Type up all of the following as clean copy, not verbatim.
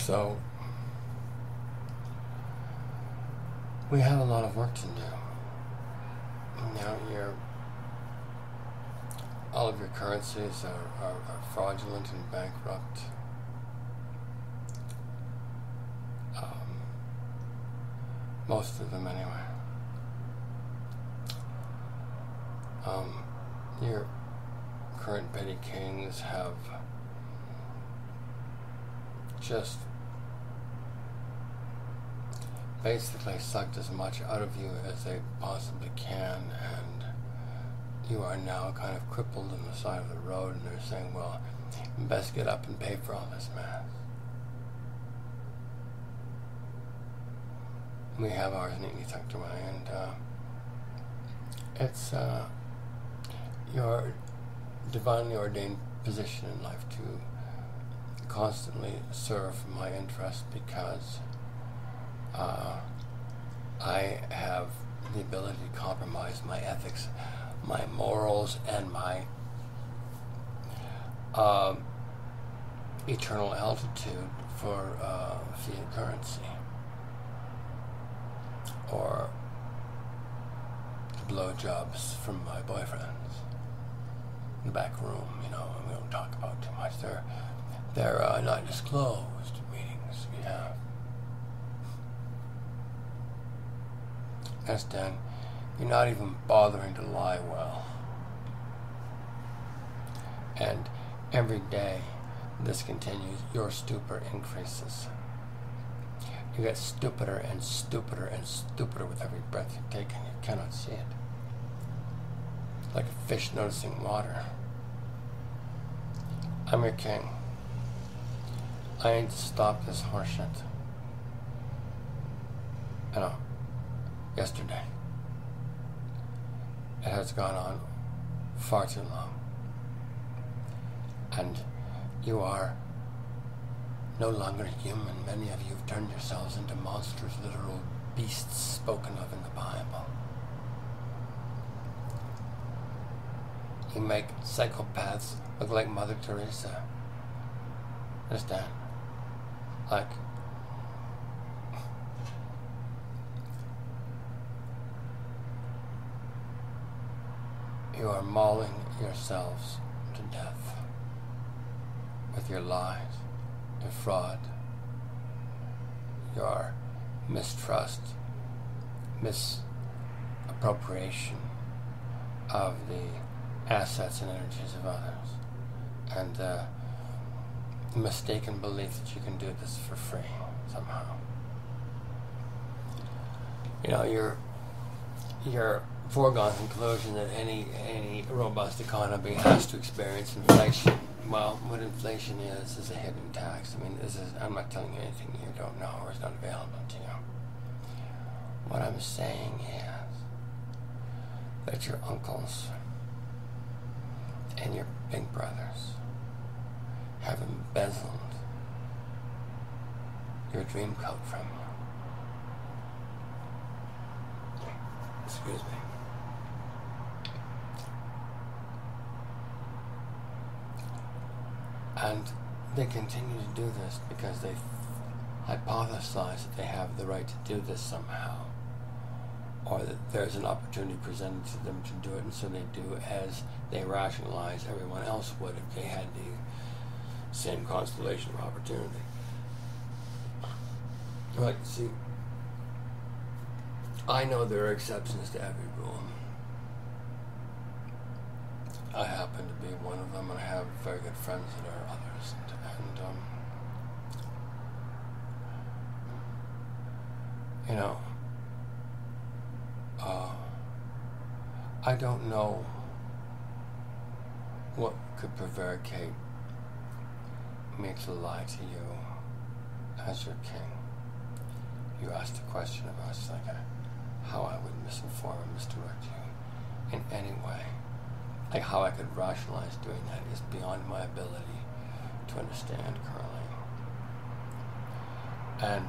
So, we have a lot of work to do. Now, all of your currencies are fraudulent and bankrupt. Most of them, anyway. Your current petty kings have just basically sucked as much out of you as they possibly can, and you are now kind of crippled on the side of the road, and they're saying, well, you best get up and pay for all this mess. We have ours neatly tucked away, and it's your divinely ordained position in life to constantly serve my interest, because I have the ability to compromise my ethics, my morals, and my eternal altitude for fiat currency, or blowjobs from my boyfriends in the back room. We don't talk about too much. They're not disclosed meetings we have. That's done. You're not even bothering to lie well. And every day this continues, your stupor increases. You get stupider and stupider and stupider with every breath you take, and you cannot see it. Like a fish noticing water. I'm your king. I need to stop this horseshit. I know. Yesterday. It has gone on far too long. And you are no longer human. Many of you have turned yourselves into monsters, literal beasts spoken of in the Bible. You make psychopaths look like Mother Teresa. Understand? Like, you are mauling yourselves to death with your lies, your fraud, your mistrust, misappropriation of the assets and energies of others, and the mistaken belief that you can do this for free somehow. Your foregone conclusion that any robust economy has to experience inflation. Well, what inflation is a hidden tax. I'm not telling you anything you don't know or is not available to you. What I'm saying is that your uncles and your big brothers have embezzled your dream coat from you. Excuse me. And they continue to do this because they hypothesize that they have the right to do this somehow, or that there's an opportunity presented to them to do it, and so they do as they rationalize everyone else would if they had the same constellation of opportunity. Right, see, I know there are exceptions to every rule. I happen to be one of them, and I have very good friends that are others. I don't know what could prevaricate me to lie to you as your king. You asked a question of us, like how I would misinform and misdirect you in any way. Like how I could rationalize doing that is beyond my ability to understand currently. And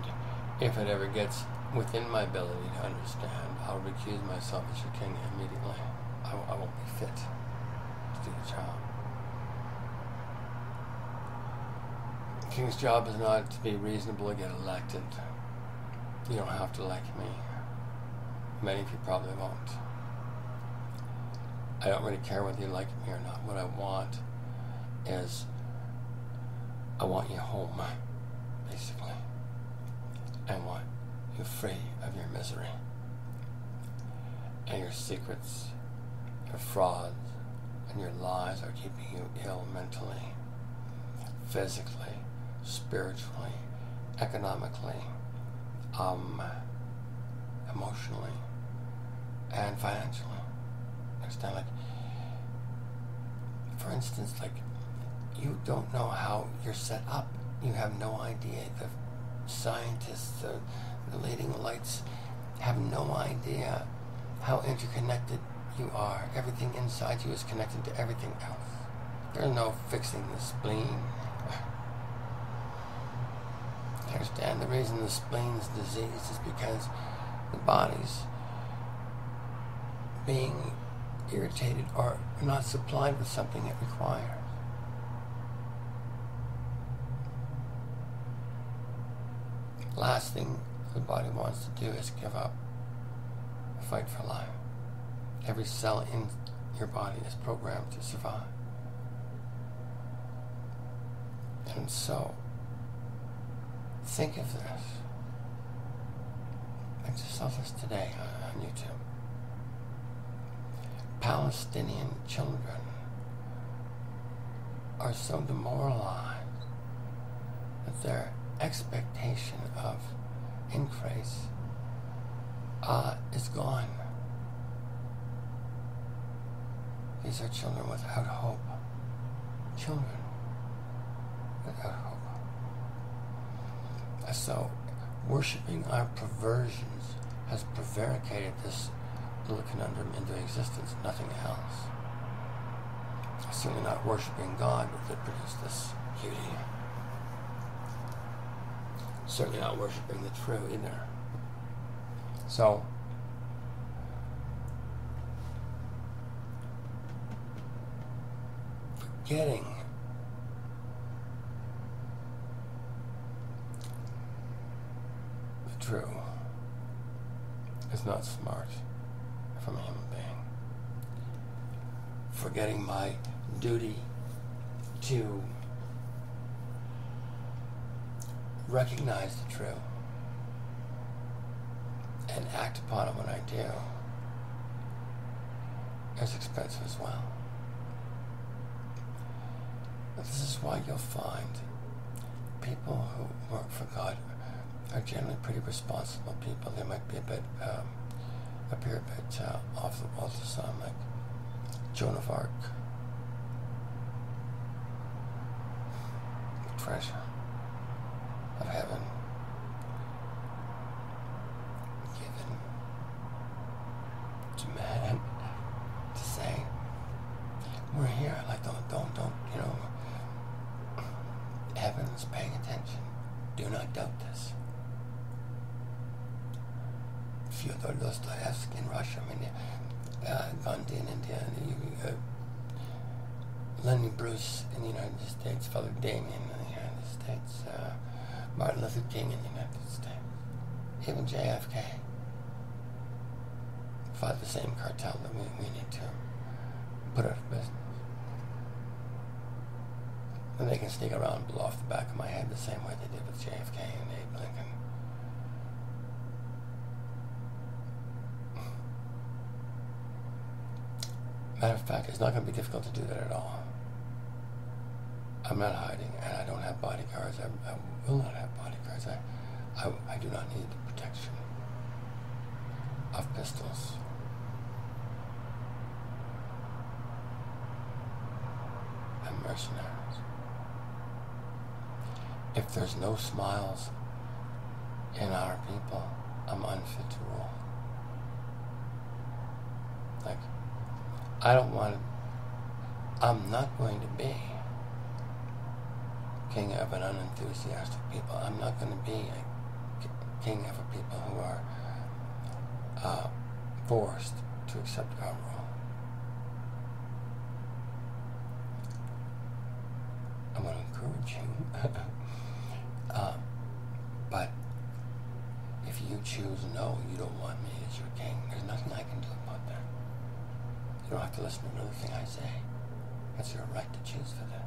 if it ever gets within my ability to understand, I'll recuse myself as your king immediately. I won't be fit to do the job. king's job is not to be reasonable to get elected. You don't have to like me. Many of you probably won't. I don't really care whether you like me or not. What I want is, I want you home, basically. I want you free of your misery and your secrets, your frauds, and your lies are keeping you ill mentally, physically, spiritually, economically, emotionally, and financially. Understand? Like, for instance, like, you don't know how you're set up. You have no idea. The scientists, the leading lights have no idea how interconnected you are. Everything inside you is connected to everything else. There's no fixing the spleen. You understand? The reason the spleen's diseased is because the body's being irritated or not supplied with something it requires. Last thing the body wants to do is give up, fight for life. Every cell in your body is programmed to survive. And so, think of this. I just saw this today on YouTube. Palestinian children are so demoralized that their expectation of increase is gone. These are children without hope. Children without hope. So, worshipping our perversions has prevaricated this little conundrum into existence, nothing else. Certainly not worshipping God that produced this beauty. Certainly not worshipping the true either. So, forgetting the true is not smart from a human being. Forgetting my duty to recognize the true and act upon it when I do is expensive as well. But this is why you'll find people who work for God are generally pretty responsible people. They might be a bit appear a bit off the wall to some, like Joan of Arc, the treasure of heaven given to man to say, we're here. Like, don't, you know, heaven's paying attention. Do not doubt this. Fyodor Dostoevsky in Russia, I mean, Gandhi in India, Lenny Bruce in the United States, Father Damien in the United States, Martin Luther King in the United States, even JFK fought the same cartel that we need to put out of business. And they can sneak around and blow off the back of my head the same way they did with JFK and Abe Lincoln. Matter of fact, it's not going to be difficult to do that at all. I'm not hiding, and I don't have bodyguards. I will not have bodyguards. I do not need the protection of pistols. And mercenaries. If there's no smiles in our people, I'm unfit to rule. Like, I don't want to, I'm not going to be king of an unenthusiastic people. I'm not going to be a king of a people who are forced to accept our rule. I'm going to encourage you listen to another thing I say. That's your right to choose for this.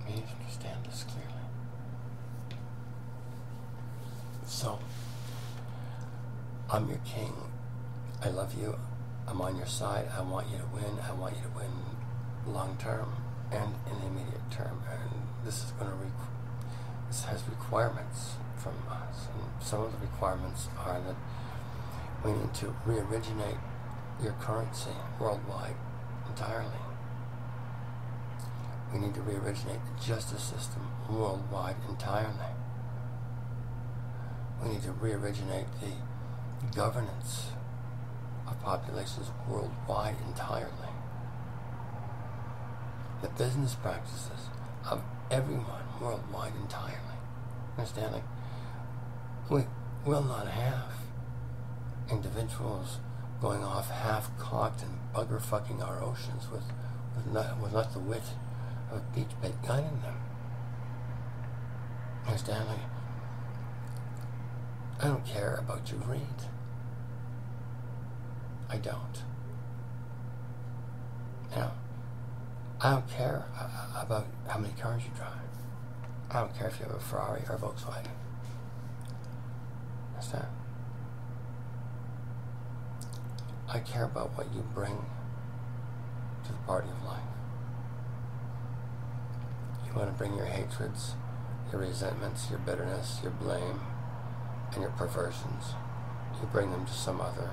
You need to understand this clearly. So, I'm your king. I love you. I'm on your side. I want you to win. I want you to win long term and in the immediate term. And this is going to this has requirements from us. And some of the requirements are that we need to re-originate your currency worldwide entirely. We need to re-originate the justice system worldwide entirely. We need to re-originate the governance of populations worldwide entirely. The business practices of everyone worldwide entirely. Understanding, we will not have individuals going off half-cocked and bugger-fucking our oceans with not the wit of a beach-bait gun in them. Understanding, I don't care about your greed. I don't. You know, I don't care about how many cars you drive. I don't care if you have a Ferrari or a Volkswagen. Understand? I care about what you bring to the party of life. You want to bring your hatreds, your resentments, your bitterness, your blame, and your perversions. You bring them to some other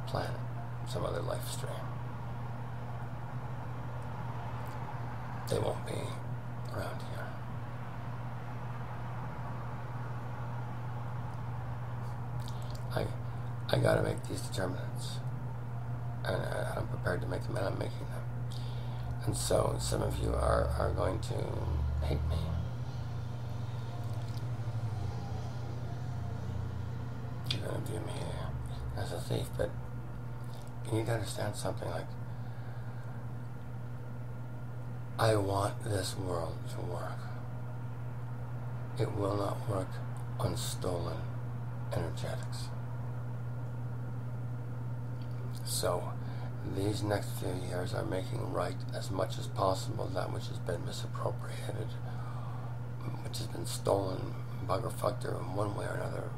planet, some other life stream. They won't be around here. I gotta make these determinants, and I'm prepared to make them, and I'm making them. And so some of you are going to hate me. You're going to view me as a thief, but you need to understand something. Like, I want this world to work. It will not work on stolen energetics. So, these next few years are making right as much as possible that which has been misappropriated, which has been stolen, bugger-fucked, or in one way or another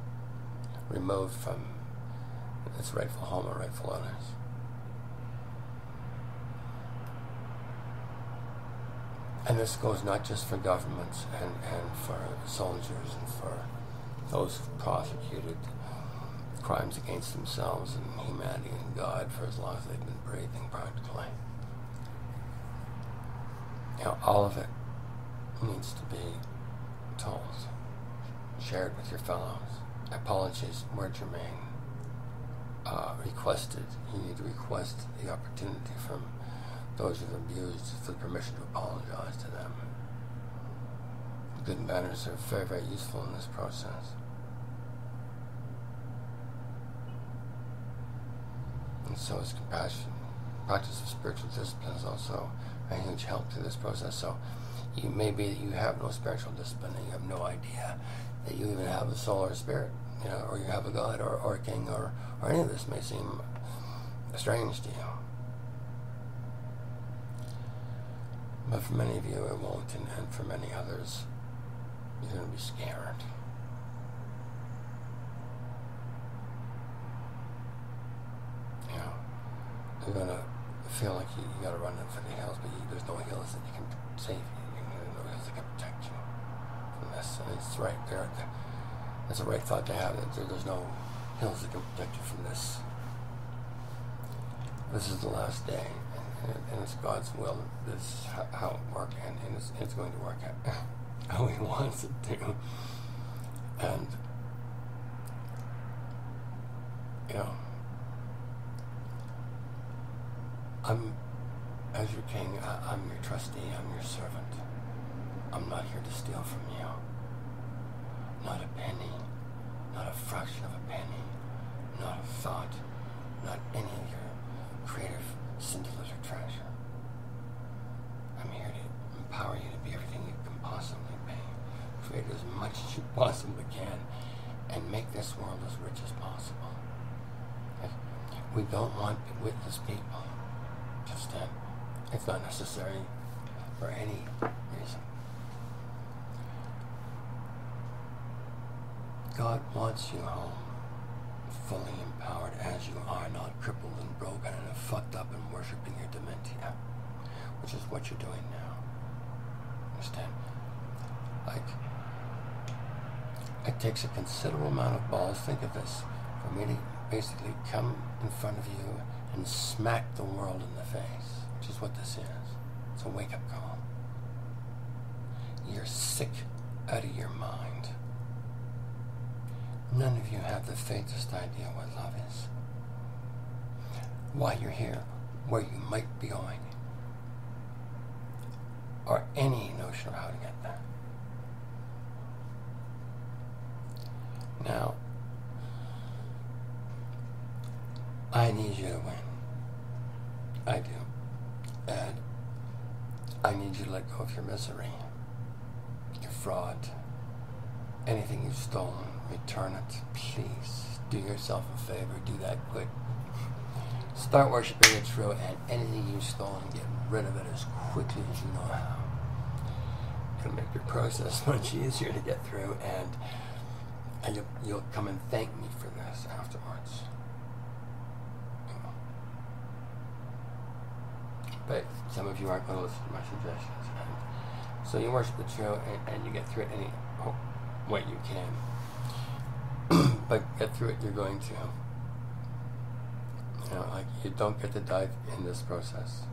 removed from its rightful home or rightful owners. And this goes not just for governments and for soldiers and for those who've prosecuted crimes against themselves and humanity and God for as long as they've been breathing, practically. You know, all of it needs to be told, shared with your fellows. Apologies were germane. Requested. You need to request the opportunity from those who've abused for the permission to apologize to them. Good manners are very, very useful in this process. And so is compassion. Practice of spiritual discipline is also a huge help to this process. So you maybe you have no spiritual discipline and you have no idea that you even have a soul or a spirit, you know, or you have a God or a king or any of this may seem strange to you. But for many of you it won't, and for many others you're going to be scared. You know, you're going to feel like you got to run for the hills, but there's no hills that you can save you. There's no hills that can protect you from this. And it's right there. That's a right thought to have. That there's no hills that can protect you from this. This is the last day, and it's God's will. This is how it works, and it's going to work out how He wants it to. And you know, as your king, I'm your trustee, I'm your servant. I'm not here to steal from you. Not a penny, not a fraction of a penny, not a thought, not any of your creative scintillate or treasure. I'm here to empower you to be everything you can possibly be. Create as much as you possibly can and make this world as rich as possible. We don't want witless people. Just that. It's not necessary for any reason. God wants you home, fully empowered as you are, not crippled and broken and fucked up and worshipping your dementia, which is what you're doing now. Understand? Like, it takes a considerable amount of balls, think of this, for me to basically come in front of you and smack the world in the face, which is what this is. It's a wake-up call. You're sick out of your mind. None of you have the faintest idea what love is, why you're here, where you might be going, or any notion of how to get there. Now, I need you to win. I do. And I need you to let go of your misery, your fraud, anything you've stolen. Return it, please. Do yourself a favor. Do that quick. Start worshiping the true, and anything you've stolen, get rid of it as quickly as you know how. It'll make your process much easier to get through, and you'll come and thank me for this afterwards. But some of you aren't going to listen to my suggestions. And so you worship the true, and you get through it any way you can. But get through it, you're going to. You know, like, you don't get to die in this process.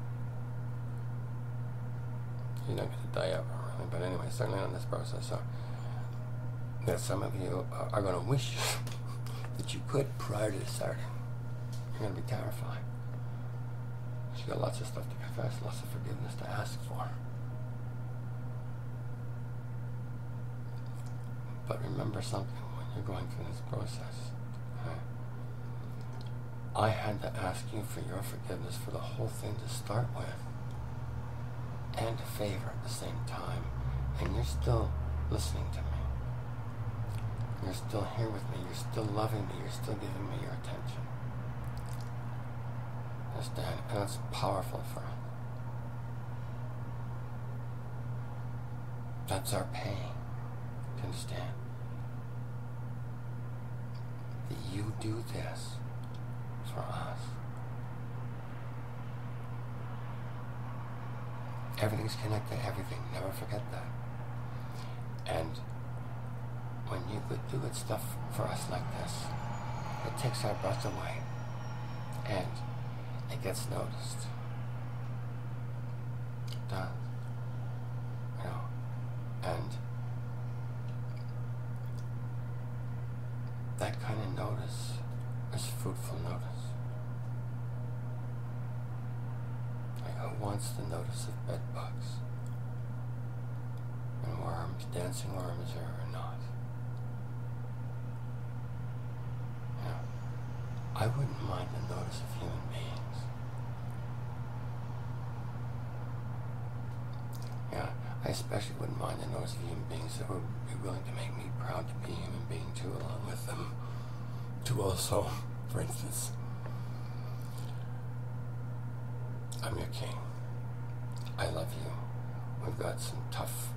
You don't get to die ever, really. But anyway, certainly not in this process. So, that some of you are going to wish that you could prior to starting. You're going to be terrified. You got lots of stuff to confess, lots of forgiveness to ask for. But remember something when you're going through this process. Okay? I had to ask you for your forgiveness for the whole thing to start with, and a favor at the same time, and you're still listening to me. You're still here with me. You're still loving me. You're still giving me your attention. Understand? And that's powerful for us. That's our pain. Do you understand? That you do this for us. Everything's connected to everything. Never forget that. And when you could do good stuff for us like this, it takes our breath away. And it gets noticed. It does. You know, and that kind of notice is fruitful notice. Like, who wants the notice of bed bugs and worms, dancing worms or not? You know, I wouldn't mind the notice of human beings. Yeah, I especially wouldn't mind the notice of human beings that would be willing to make me proud to be a human being too, along with them. To also, for instance, I'm your king. I love you. We've got some tough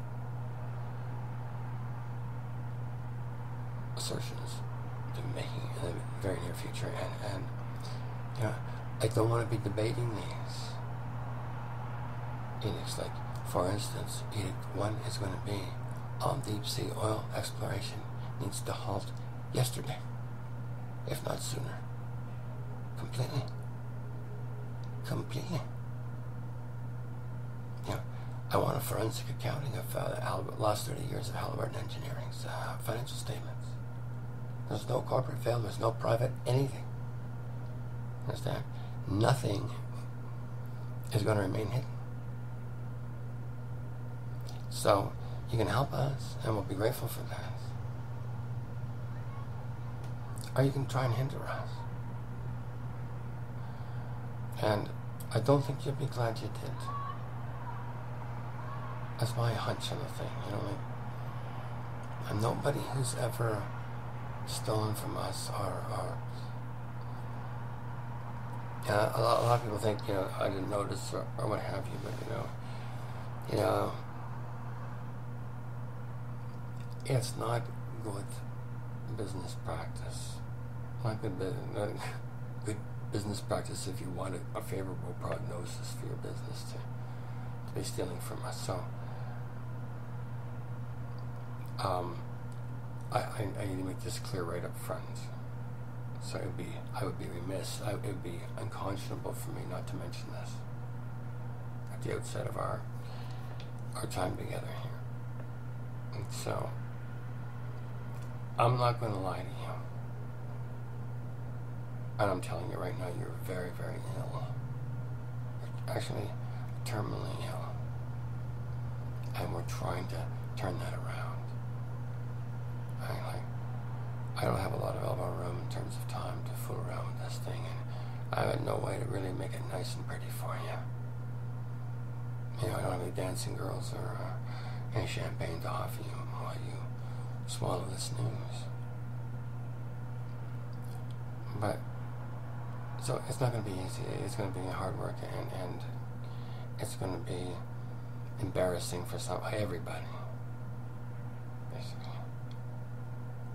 assertions to be making in the very near future, and you know, I don't want to be debating these edicts. Like, for instance, Edict 1 is going to be all deep sea oil exploration needs to halt yesterday, if not sooner. Completely. Completely. You know, I want a forensic accounting of the last 30 years of Halliburton Engineering's financial statements. There's no corporate fail, there's no private anything. Understand? Nothing is going to remain hidden. So, you can help us, and we'll be grateful for that. Or you can try and hinder us. And I don't think you'll be glad you did. That's my hunch on the thing, you know, like, and nobody who's ever stolen from us or a lot of people think, I didn't notice or what have you, but it's not good business practice. Not good business practice if you want a favorable prognosis for your business to be stealing from us. So I need to make this clear right up front. So I would be remiss, it would be unconscionable for me not to mention this at the outset of our time together here. And so I'm not going to lie to you. And I'm telling you right now, you're very, very ill. You're actually terminally ill. And we're trying to turn that around. I don't have a lot of elbow room in terms of time to fool around with this thing, and I had no way to really make it nice and pretty for you. I don't have any dancing girls or any champagne to offer you while you swallow this news. But, so it's not going to be easy. It's going to be hard work, and it's going to be embarrassing for everybody, basically.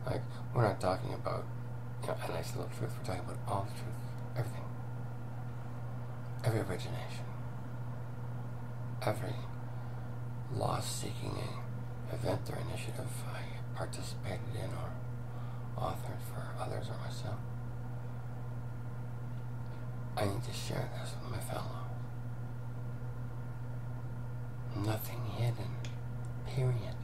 Like, we're not talking about, a nice little truth. We're talking about all the truth. Everything. Every origination. Every loss-seeking event or initiative I participated in or authored for others or myself. I need to share this with my fellows. Nothing hidden. Period.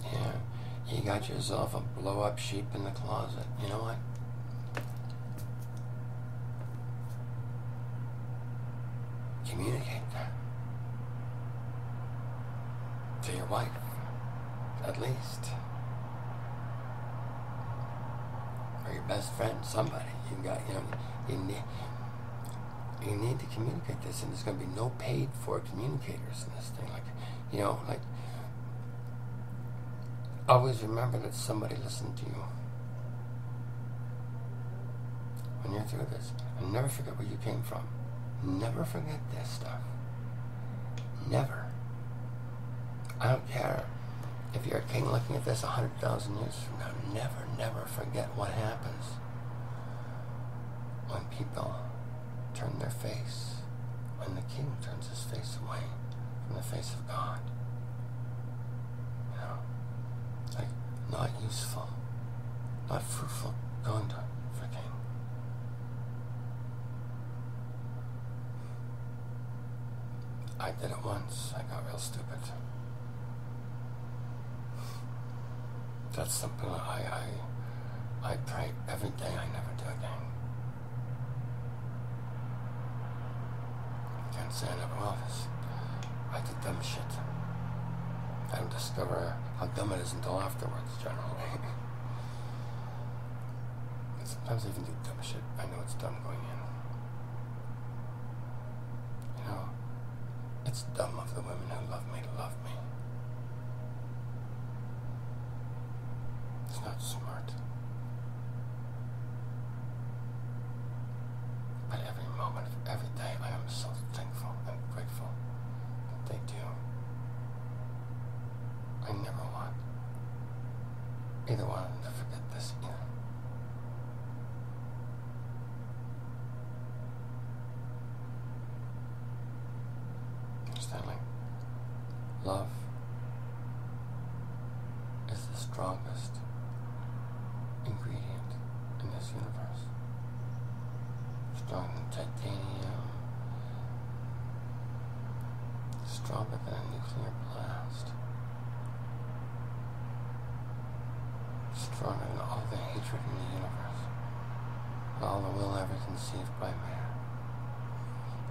Yeah, you got yourself a blow-up sheep in the closet. You know what? Communicate that to your wife, at least, or your best friend, somebody. You got, you need to communicate this, and there's going to be no paid for communicators in this thing. Always remember that somebody listened to you when you're through this. And never forget where you came from. Never forget this stuff. Never. I don't care if you're a king looking at this 100,000 years from now. Never forget what happens when people turn their face, when the king turns his face away from the face of God. Not useful, not fruitful conduct for king. I did it once. I got real stupid. That's something I pray every day I never do again. I can't say I never will. I did dumb shit. I don't discover how dumb it is until afterwards, generally. Sometimes I even do dumb shit. I know it's dumb going in. It's dumb of the women who love me to love me. It's not smart. But every moment of every day I am so thankful and grateful that they do. I never want either one of them to forget this either. Understand? Love is the strongest ingredient in this universe. Stronger than titanium, stronger than a nuclear blast. Stronger than all the hatred in the universe, and all the will ever conceived by man.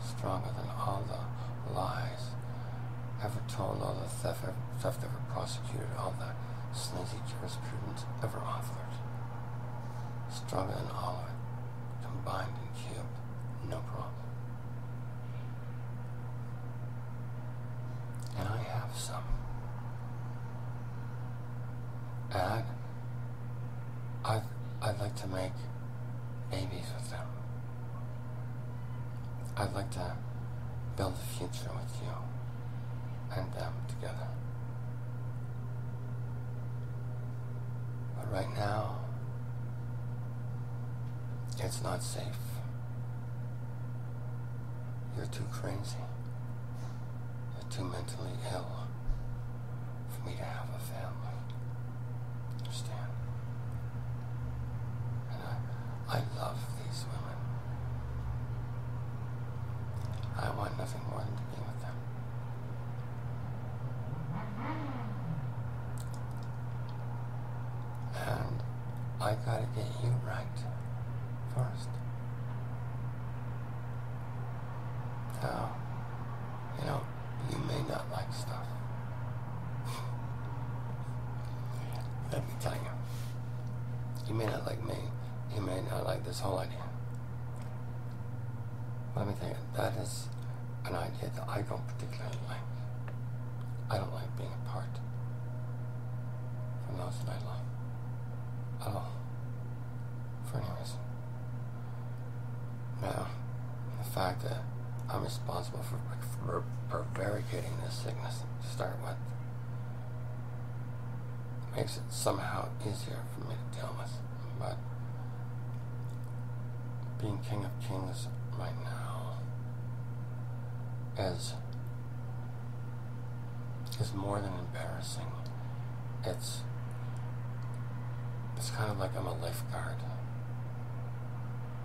Stronger than all the lies ever told, all the theft ever prosecuted, all the sleazy jurisprudence ever authored. Stronger than all of it, combined and cubed, no problem. And I have some. And I'd like to make ease with them. I'd like to build a future with you and them together. But right now, it's not safe. You're too crazy. You're too mentally ill for me to have a family. Understand? And I love these women. I want nothing more than to be with them. And I gotta get you right first. Now, you may not like stuff. Let me tell you. You may not like me. You may not like this whole idea. Let me tell you, that is an idea that I don't particularly like. I don't like being apart from those that I love. At all. For any reason. Now, the fact that I'm responsible for prevaricating this sickness to start with makes it somehow easier for me to deal with. But being King of Kings right now is more than embarrassing. It's kind of like I'm a lifeguard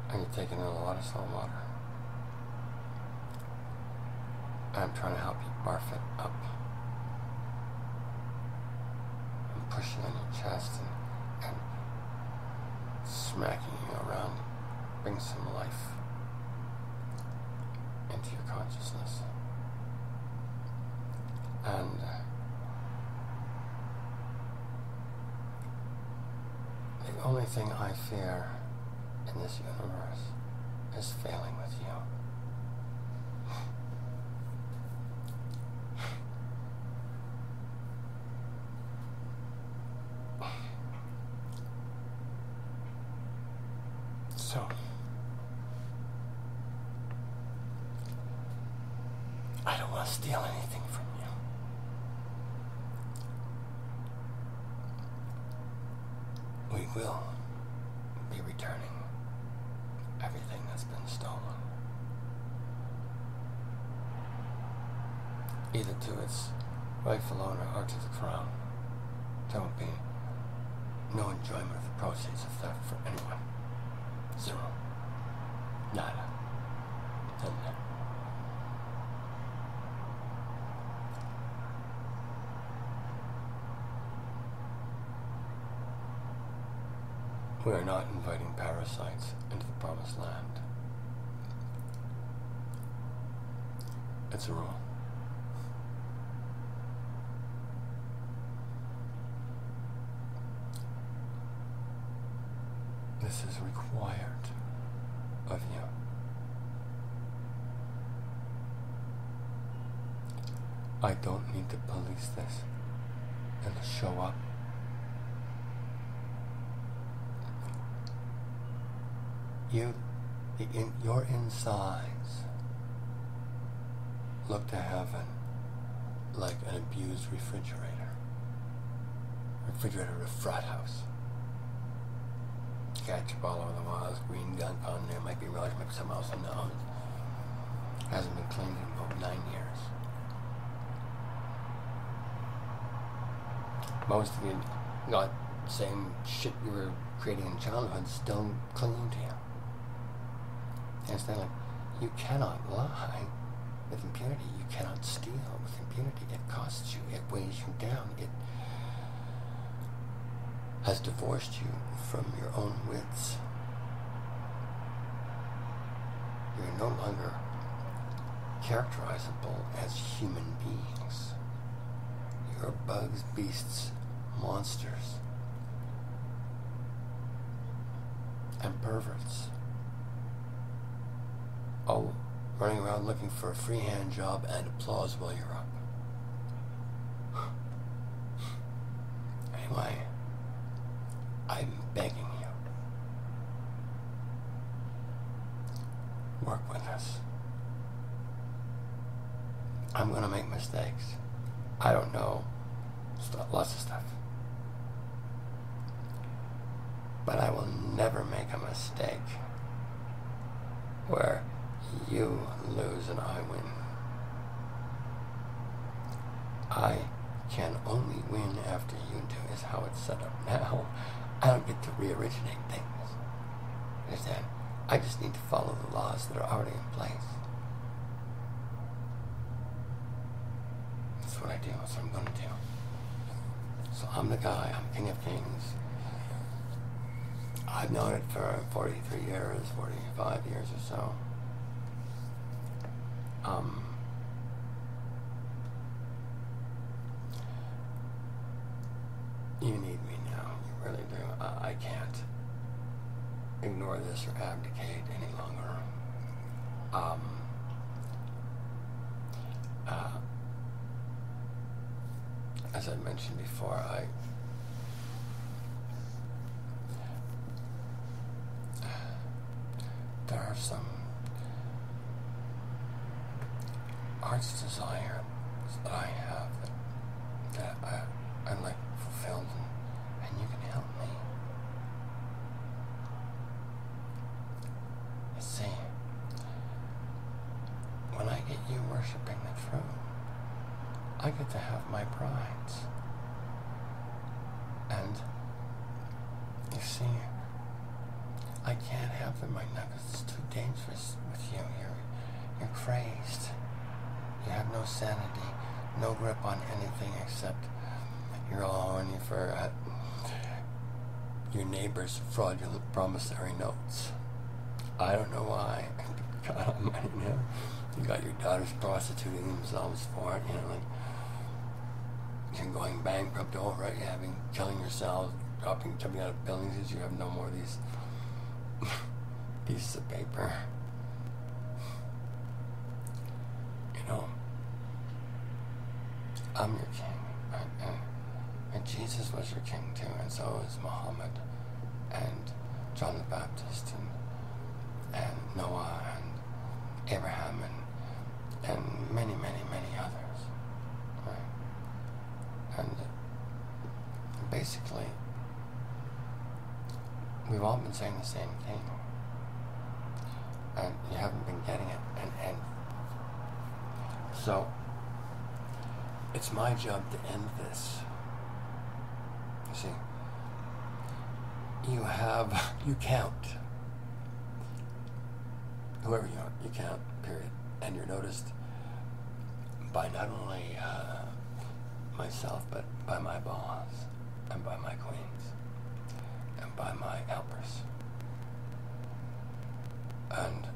and you're taking in a lot of salt water. And I'm trying to help you barf it up. I'm pushing on your chest and smacking you around. Bring some life into your consciousness. And the only thing I fear in this universe is failing with you. So, I don't want to steal anything from you. We will be returning everything that's been stolen. Either to its rightful owner or to the crown. There will be no enjoyment of the proceeds of theft for anyone. Zero. Nada. None. We are not inviting parasites into the promised land. It's a rule. This is required of you. I don't need to police this and to show up. Your insides look to heaven like an abused refrigerator. Refrigerator of a frat house. Ketchup all over the walls, green gunk on there, might be Roger, might be something else unknown. Hasn't been cleaned in about 9 years. Most of you got the same shit you were creating in childhood still clinging to you. And it's like, you cannot lie with impunity. You cannot steal with impunity. It costs you. It weighs you down. It has divorced you from your own wits. You're no longer characterizable as human beings. You're bugs, beasts, monsters, and perverts. All running around looking for a free hand job and applause while you're up. Anyway, I'm begging you. work with us. I'm going to make mistakes. I don't know lots of stuff. But I will never make a mistake where you lose and I win. I can only win after you do, is how it's set up now. I don't get to re-originate things. Understand? I just need to follow the laws that are already in place. That's what I do. That's what I'm going to do. So I'm the guy. I'm King of Kings. I've known it for 43 years, 45 years or so. You need me now. You really do. I can't ignore this or abdicate any longer. As I mentioned before, there are some heart's desires that I have that I like fulfilled, and you can help me. You see, when I get you worshiping the truth, I get to have my prides. And you see, I can't have them right now because it's too dangerous with you. You're crazed. You have no sanity, no grip on anything except you're all on you for your neighbor's fraudulent promissory notes. I don't know why. God almighty, you know. You got your daughters prostituting themselves for it, you know, like you're going bankrupt over it, killing yourselves, jumping out of buildings because you have no more of these pieces of paper. You know, I'm your king, and Jesus was your king too, and so is Muhammad, and John the Baptist, and Noah, and Abraham, and many, many, many others, right? And basically, we've all been saying the same thing, and you haven't been getting it, and so it's my job to end this. You see, you count. Whoever you are, you count, period. And you're noticed by not only myself, but by my boss, and by my queens, and by my helpers. And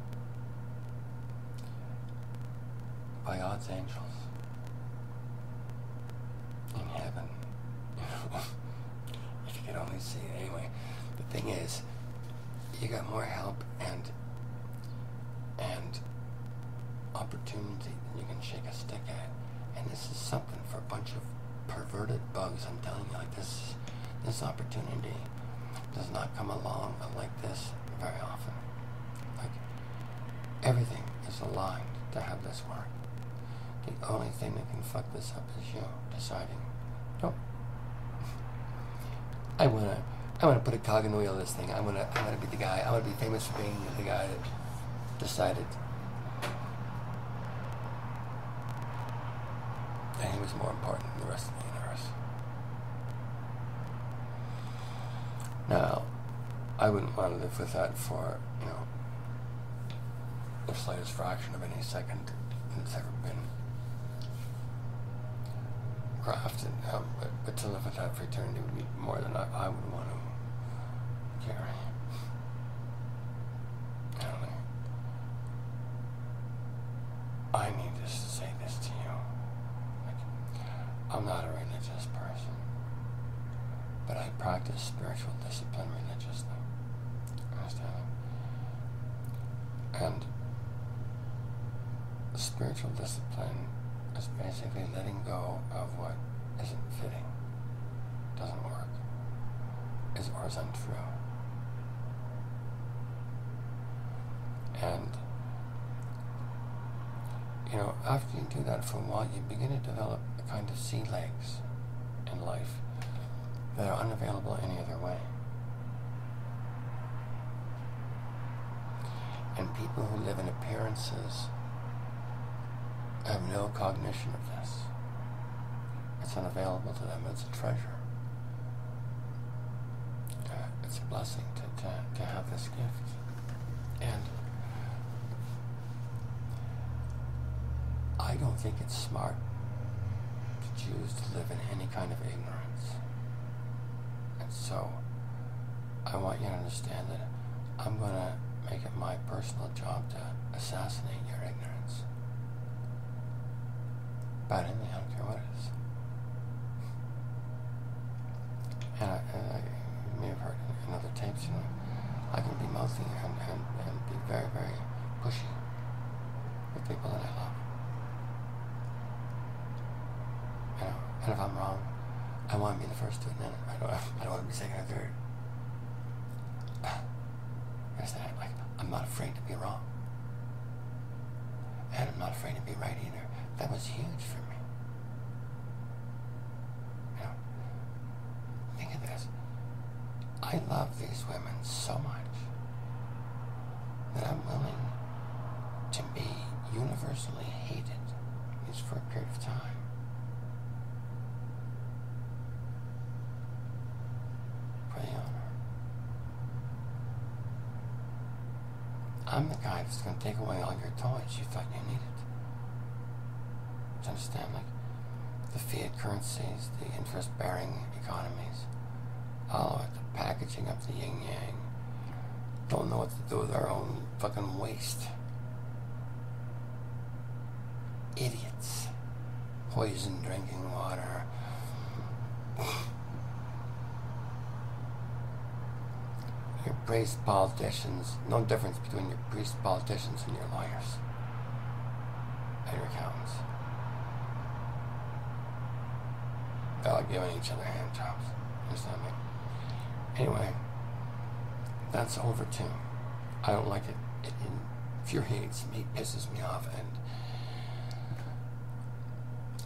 by God's angels in heaven. If you could only see it. Anyway, the thing is, you got more help and opportunity than you can shake a stick at. And this is something for a bunch of perverted bugs. I'm telling you, like this opportunity does not come along like this very often. Like, everything is aligned to have this work. The only thing that can fuck this up is you deciding, no, I wanna put a cog in the wheel of this thing. I wanna be the guy. I wanna be famous for being the guy that decided that he was more important than the rest of the universe. Now, I wouldn't want to live with that for, the slightest fraction of any second that's ever been crafted. But to live with that for eternity would be more than I would want to carry. I need to say this to you. I'm not a religious person, but I practice spiritual discipline religiously. Understand? And spiritual discipline is basically letting go of what isn't fitting, doesn't work, or is untrue. And you know, after you do that for a while, you begin to develop a kind of sea legs in life that are unavailable any other way. And people who live in appearances have no cognition of this. It's unavailable to them. It's a treasure. It's a blessing to have this gift. And I don't think it's smart to choose to live in any kind of ignorance. And so I want you to understand that I'm going to make it my personal job to assassinate your ignorance. About anything, I don't care what it is. And you may have heard in other tapes, you know, I can be mouthy and be very, very pushy with people that I love. You know, and if I'm wrong, I want to be the first to admit it. I don't want to be second or third. Understand? Like, I'm not afraid to be wrong. And I'm not afraid to be right either. That was huge for me. You know, think of this. I love these women so much that I'm willing to be universally hated, at least for a period of time. For the honor. I'm the guy that's going to take away all your toys you thought you needed. Do you understand? Like, the fiat currencies, the interest-bearing economies, all of it, the packaging of the yin-yang, don't know what to do with their own fucking waste. Idiots. Poison drinking water. Your priest politicians, no difference between your priest politicians and your lawyers and your accountants. They're all giving each other hand jobs. Understand me? Anyway, that's over too. I don't like it. It infuriates me, pisses me off, and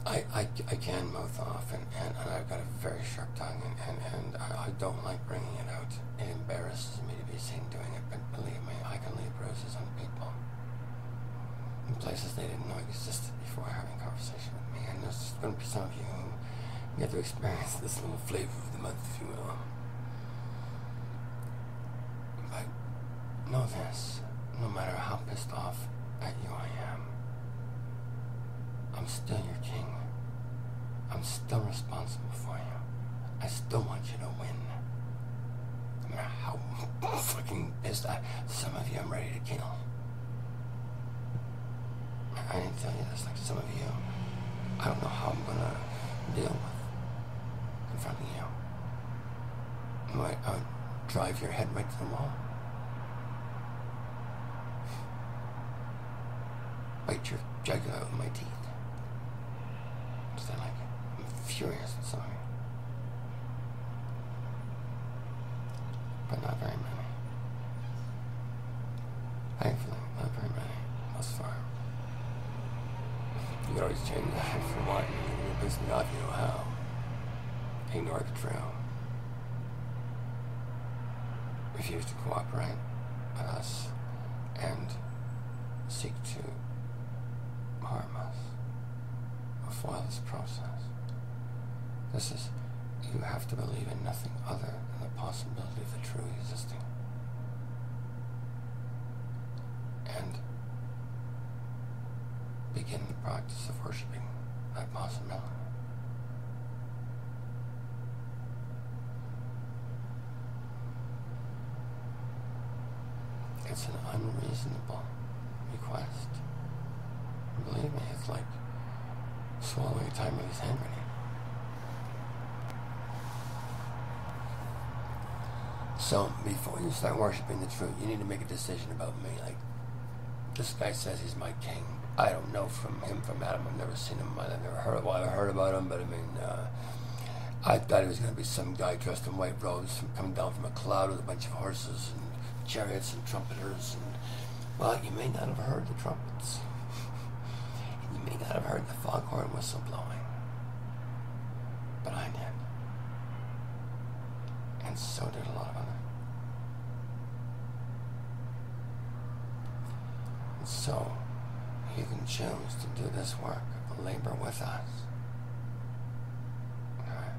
I can mouth off, and I've got a very sharp tongue, and I don't like bringing it out. It embarrasses me to be seen doing it, but believe me, I can leave bruises on people in places they didn't know existed before having a conversation with me. And there's going to be some of you who get to experience this little flavor of the month, if you will. But know this, no matter how pissed off at you I am, I'm still your king. I'm still responsible for you. I still want you to win. No matter how fucking pissed some of you I'm ready to kill. I didn't tell you this, like some of you, I don't know how I'm gonna deal with confronting you. I would drive your head right to the wall. Bite your jugular out with my teeth. Like, I'm furious with some of you. But not very many. Thankfully, not very many thus far. You can always change that if you want. You can piss me off, you know how. Ignore the trail. Refuse to cooperate with us and seek to harm us. Foil this process. This is, you have to believe in nothing other than the possibility of the true existing. And begin the practice of worshiping that possibility. It's an unreasonable request. Believe me, it's like swallowing a time-release hand grenade. So, before you start worshiping the truth, you need to make a decision about me. Like, this guy says he's my king. I don't know from Adam. I've never seen him. I've never heard. Well, I heard about him, but I mean, I thought he was going to be some guy dressed in white robes coming down from a cloud with a bunch of horses and chariots and trumpeters. And, well, you may not have heard the trumpets. whistleblowing. But I did. And so did a lot of others. And so, you can choose to do this work, labor with us. Okay?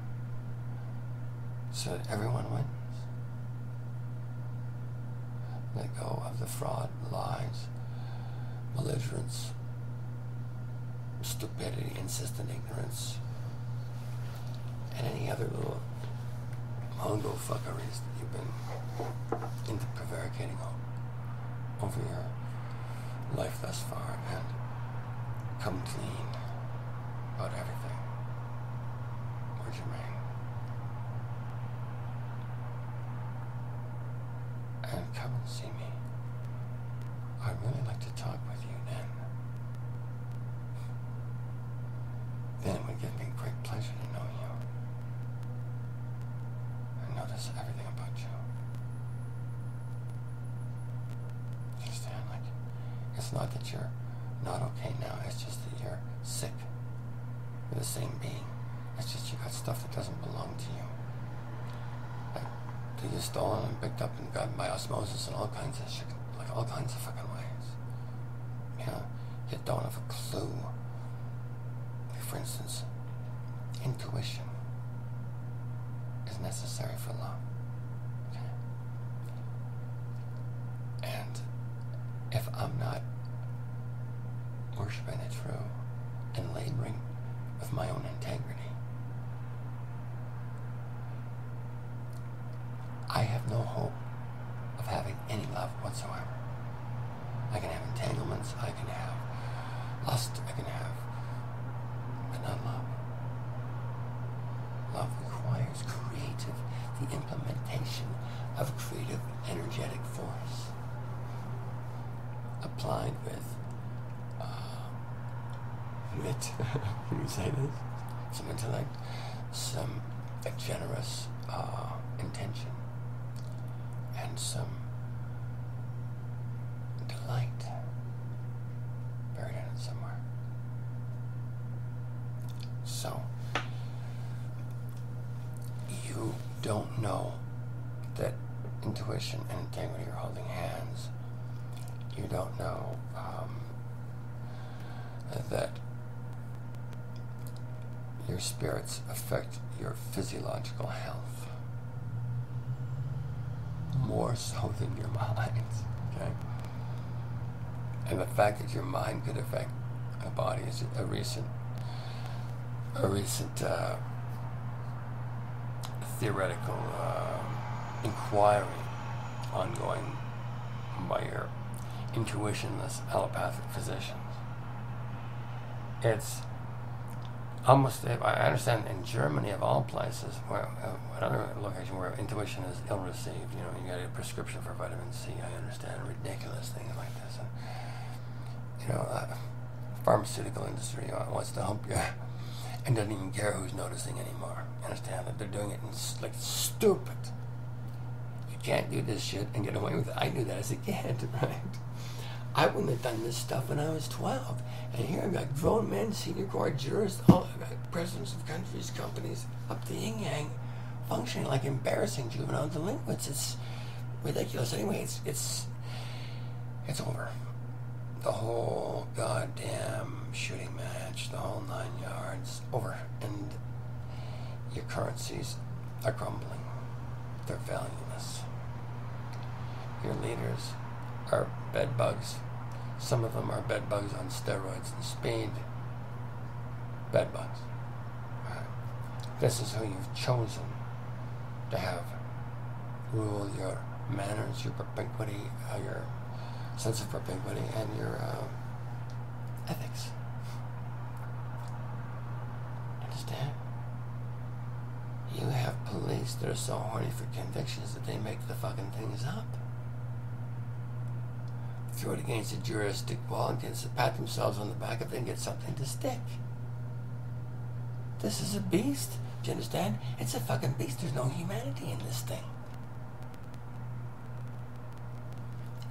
So that everyone wins. Let go of the fraud, lies, belligerence, stupidity, insistent ignorance, and any other little mongo fuckeries that you've been into prevaricating over your life thus far, and come clean about everything. Where's your man? And come and see me. I'd really like to talk with you then. Then it would give me great pleasure to know you. And notice everything about you. You understand? Like, it's not that you're not okay now, it's just that you're sick. You're the same being. It's just you got stuff that doesn't belong to you. Like, that you're stolen and picked up and gotten by osmosis and all kinds of shit. Like, all kinds of fucking ways. You know, you don't have a clue. For instance, intuition is necessary for love. Okay? And if I'm not worshiping the true and laboring with my own integrity, I have no hope of having any love whatsoever. I can have entanglements, I can have lust, I can have, but not love. Love requires the implementation of creative, energetic force applied with wit, can you say this? Some intellect, some generous intention, and some delight buried in it somewhere. So, you don't know that intuition and integrity are holding hands. You don't know that your spirits affect your physiological health more so than your minds, okay? And the fact that your mind could affect a body is a recent theoretical inquiry ongoing by your intuitionless allopathic physicians. It's almost, I understand in Germany of all places, where another location where intuition is ill-received, you know, you get a prescription for vitamin C, I understand, ridiculous things like this. And, you know, pharmaceutical industry wants to hump you and doesn't even care who's noticing anymore. You understand that they're doing it like stupid. You can't do this shit and get away with it. I knew that as a kid, right? I wouldn't have done this stuff when I was 12. And here I've got grown men, senior court jurists, all presidents of countries, companies, up the yin-yang, functioning like embarrassing juvenile delinquents. It's ridiculous. Anyway, it's over. The whole goddamn shooting match, the whole 9 yards, over. And your currencies are crumbling. They're valueless. Your leaders are bed bugs. Some of them are bed bugs on steroids and speed. Bed bugs. This is who you've chosen to have rule your manners, your propinquity, your sense of propinquity, and your ethics. Understand? You have police that are so horny for convictions that they make the fucking things up. Throw it against a juristic wall and get to pat themselves on the back if they can get something to stick. This is a beast. Do you understand? It's a fucking beast. There's no humanity in this thing.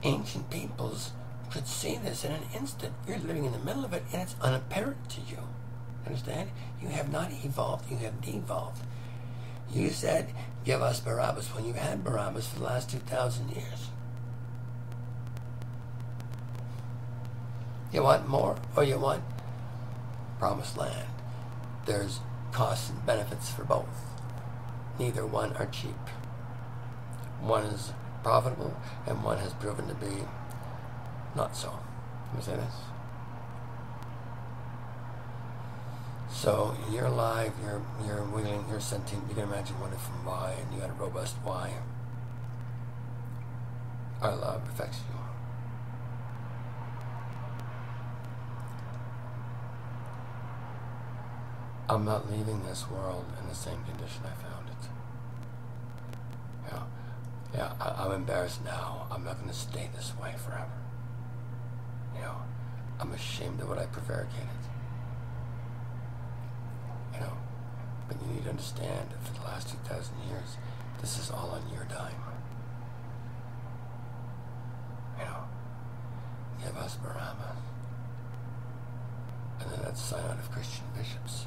Ancient peoples could see this in an instant. You're living in the middle of it and it's unapparent to you. Understand? You have not evolved, you have devolved. You said, give us Barabbas when you've had Barabbas for the last 2,000 years. You want more, or you want promised land? There's costs and benefits for both. Neither one are cheap. One is profitable, and one has proven to be not so. Let me say this. So you're alive, you're wiggling, you're sentient. You can imagine what if and why, and you got a robust why. Our love affects you. I'm not leaving this world in the same condition I found it. I'm embarrassed now. I'm not going to stay this way forever. I'm ashamed of what I prevaricated. But you need to understand that for the last 2,000 years, this is all on your dime. Give us Barabbas. And then that's sign out of Christian bishops.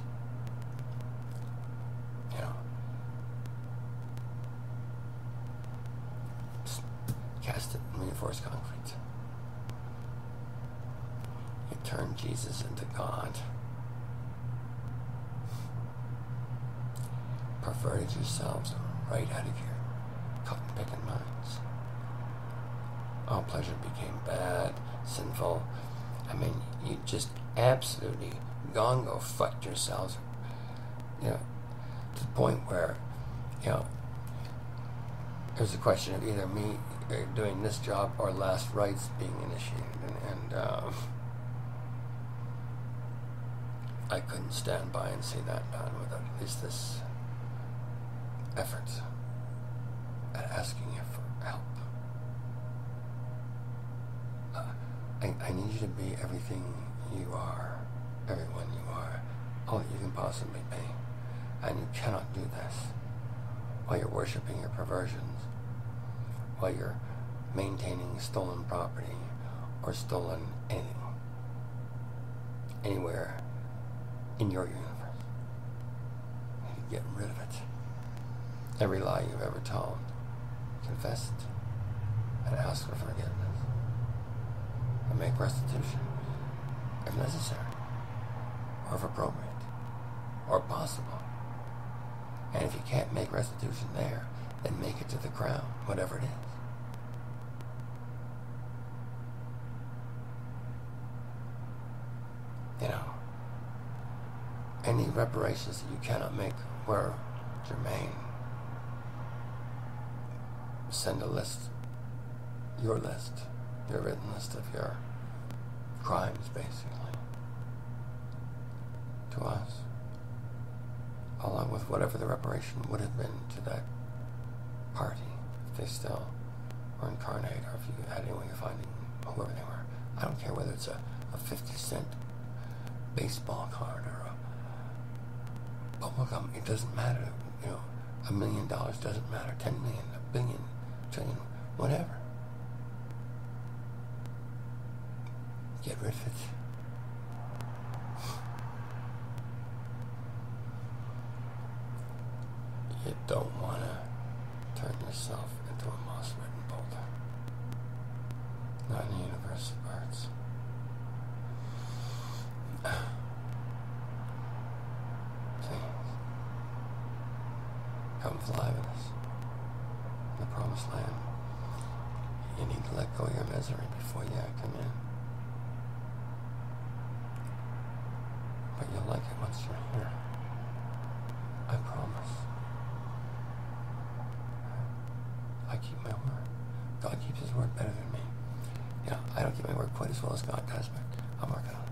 Just cast it in reinforced concrete. You turn Jesus into God. Perverted yourselves right out of your cotton-picking minds. All pleasure became bad, sinful. I mean, you just absolutely gongo fucked yourselves, to the point where, there's a question of either me doing this job or last rites being initiated, and I couldn't stand by and see that done without at least this effort at asking you for help. I need you to be everything you are, everyone you are, all that you can possibly be. And you cannot do this while you're worshiping your perversions, while you're maintaining stolen property or stolen anything, anywhere in your universe. You need to get rid of it. Every lie you've ever told, confess it, and ask for forgiveness, and make restitution, if necessary, or if appropriate, or possible. And if you can't make restitution there, then make it to the crown, whatever it is. Any reparations that you cannot make where germane, send a list, your written list of your crimes, basically, to us, along with whatever the reparation would have been to that party, if they still were incarnate, or if you had any way of finding whoever they were. I don't care whether it's a 50-cent baseball card or a bubblegum. It doesn't matter. $1 million doesn't matter. 10 million, a billion, trillion, whatever. Get rid of it. You don't want to turn yourself into a moss-ridden boulder. Not in the universe of birds. Please, come fly with us in the promised land. You need to let go of your misery before you come in. But you'll like it once you're here. I promise. I keep my word. God keeps his word better than me. I don't keep my word quite as well as God does, but I'm working on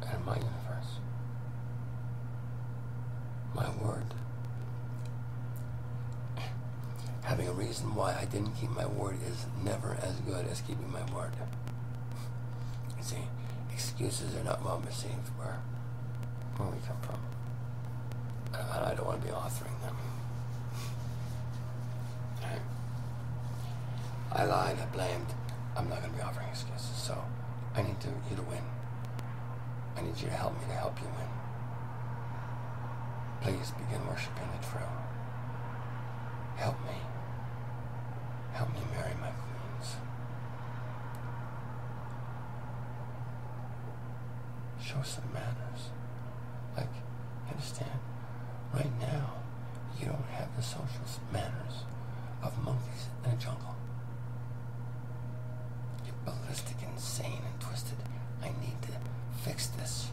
it. And in my universe, my word, having a reason why I didn't keep my word is never as good as keeping my word. You see, excuses are not well received where we come from. And I don't want to be authoring them. I lied, I blamed, I'm not going to be offering excuses. So I need you to win. I need you to help me to help you win. Please begin worshiping the throne. Help me. Help me marry my queens. Show some manners. Like, you understand? Right now, you don't have the social manners of monkeys in a jungle. You're ballistic, insane, and twisted. I need to fix this.